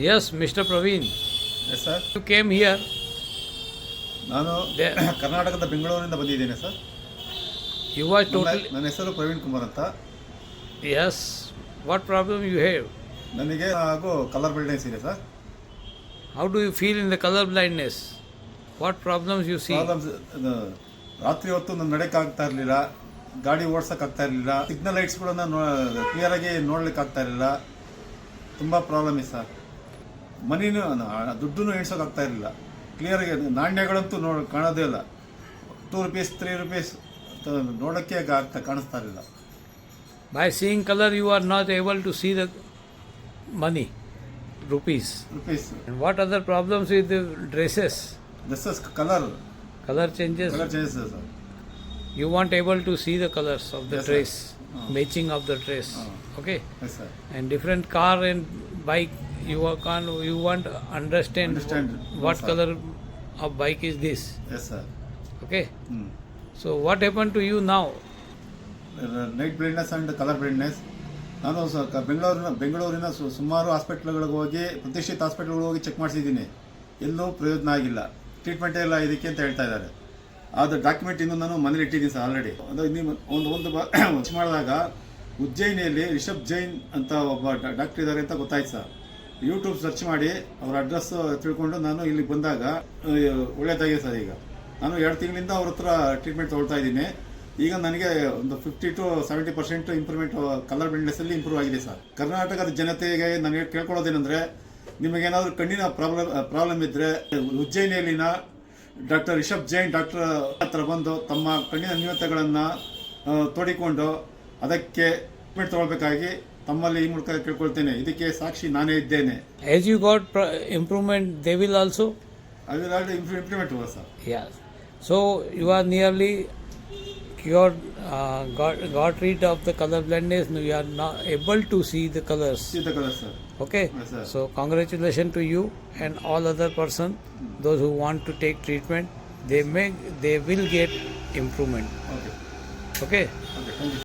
Yes, Mr. Praveen, yes sir. you came here. ನಾನು There, ಕರ್ನಾಟಕದ ಬೆಂಗಳೂರಿನಿಂದ ಬಂದಿದ್ದೇನೆ ಸರ್. you are totally. ನನ್ನ ಹೆಸರು ಪ್ರವೀಣ್ ಕುಮಾರ್ ಅಂತ. Yes. What problem you have? ನನಗೆ ಹಾಗೂ ಕಲರ್ ಬ್ಲೈಂಡ್ನೆಸ್ ಇದೆ sir. How do you feel in the color blindness? What problems you see? Problems ರಾತ್ರಿ ಹೊತ್ತು ನಾನು ನಡೆಯೋಕ್ಕಾಗ್ತಾ ಇರಲಿಲ್ಲ, ಗಾಡಿ ಓಡ್ಸೋಕ್ಕಾಗ್ತಾ ಇರಲಿಲ್ಲ, ಸಿಗ್ನಲ್ ಲೈಟ್ಸ್ಗಳನ್ನ ಕ್ಲಿಯರಾಗಿ ನೋಡ್ಲಿಕ್ಕೆ ಆಗ್ತಾ ಇರಲಿಲ್ಲ. ತುಂಬ ಪ್ರಾಬ್ಲಮ್ ಇದೆ ಸರ್. ಮನಿನೂ ದುಡ್ಡು ಎಣಿಸೋಕ್ಕಾಗ್ತಾ ಇರಲಿಲ್ಲ. ಕ್ಲಿಯರಾಗಿ ನಾಣ್ಯಗಳಂತೂ ಕಾಣೋದೇ ಇಲ್ಲ. 2 rupees 3 rupees ನೋಡೋಕ್ಕೆ ಕಾಣಿಸ್ತಾ ಇರಲಿಲ್ಲ. By seeing color, you are not able to see the money, rupees. And what other problems with the dresses? This is colour Color changes. Changes sir. You weren't able to see the colors of the Yes, sir. dress, matching of the dress. Okay. Yes sir. And different car and bike, you won't understand what No, sir. color of bike is this. Yes sir. Okay. So what happened to you now? Night blindness and colour blindness. ನಾನು ಬೆಂಗಳೂರಿನ ಸುಮಾರು ಹಾಸ್ಪಿಟ್ಲ್ಗಳಿಗೆ ಹೋಗಿ, ಪ್ರತಿಷ್ಠಿತ ಹಾಸ್ಪಿಟ್ಲ್ಗಳಿಗೆ ಹೋಗಿ check ಮಾಡಿಸಿದ್ದೀನಿ. ಎಲ್ಲೂ ಪ್ರಯೋಜನ ಆಗಿಲ್ಲ. ಟ್ರೀಟ್ಮೆಂಟೇ ಇಲ್ಲ ಇದಕ್ಕೆ ಅಂತ ಹೇಳ್ತಾ ಇದ್ದಾರೆ. ಅದು ಡಾಕ್ಯುಮೆಂಟ್ ಇನ್ನೂ ನಾನು ಮನೇಲಿ ಇಟ್ಟಿದ್ದೀನಿ ಸರ್ ಆಲ್ರೆಡಿ. ಅದು ನೀವು ಒಂದು ಚೆಕ್ ಮಾಡಿದಾಗ ಉಜ್ಜಯಿನಿಯಲ್ಲಿ ರಿಷಬ್ ಜೈನ್ ಅಂತ ಒಬ್ಬ ಡಾಕ್ಟರ್ ಇದ್ದಾರೆ ಅಂತ ಗೊತ್ತಾಯ್ತು ಸರ್. ಯೂಟ್ಯೂಬ್ ಸರ್ಚ್ ಮಾಡಿ ಅವ್ರ ಅಡ್ರೆಸ್ ತಿಳ್ಕೊಂಡು ನಾನು ಇಲ್ಲಿ ಬಂದಾಗ ಒಳ್ಳೆಯದಾಗಿದೆ ಸರ್. ಈಗ ನಾನು 2 ತಿಂಗಳಿಂದ ಅವ್ರ ಹತ್ರ ಟ್ರೀಟ್ಮೆಂಟ್ ತೊಗೊಳ್ತಾ ಇದ್ದೀನಿ. ಈಗ ನನಗೆ ಒಂದು 50 to 70% ಇಂಪ್ರೂವ್ಮೆಂಟ್ ಕಲರ್ ಬ್ಲೈಂಡ್ನೆಸ್ಸಲ್ಲಿ ಇಂಪ್ರೂವ್ ಆಗಿದೆ ಸರ್. ಕರ್ನಾಟಕದ ಜನತೆಗೆ ನನಗೆ ಕೇಳ್ಕೊಳ್ಳೋದೇನೆಂದರೆ, ನಿಮಗೇನಾದರೂ ಕಣ್ಣಿನ ಪ್ರಾಬ್ಲಮ್ ಇದ್ದರೆ ಉಜ್ಜಯಿನಿಯಲ್ಲಿನ ಡಾಕ್ಟರ್ ರಿಷಬ್ ಜೈನ್ ಡಾಕ್ಟರ್ ಹತ್ರ ಬಂದು ತಮ್ಮ ಕಣ್ಣಿನ ನ್ಯೂನತೆಗಳನ್ನು ತೋಡಿಕೊಂಡು ಅದಕ್ಕೆ ಟ್ರೀಟ್ಮೆಂಟ್ ತೊಗೊಳ್ಬೇಕಾಗಿ ತಮ್ಮಲ್ಲಿ ಈ ಮೂಲಕ ಕೇಳ್ಕೊಳ್ತೇನೆ. ಇದಕ್ಕೆ ಸಾಕ್ಷಿ ನಾನೇ ಇದ್ದೇನೆ. As you got improvement, they will also. I will already implement over sir. Yeah. So you are nearly cured, got rid of the color blindness. Now you are not able to see the colors. See the color sir. Okay. Yes, sir. So congratulations to you and all other person. Those who want to take treatment, they will get improvement. Okay. Okay. Okay. Thank you.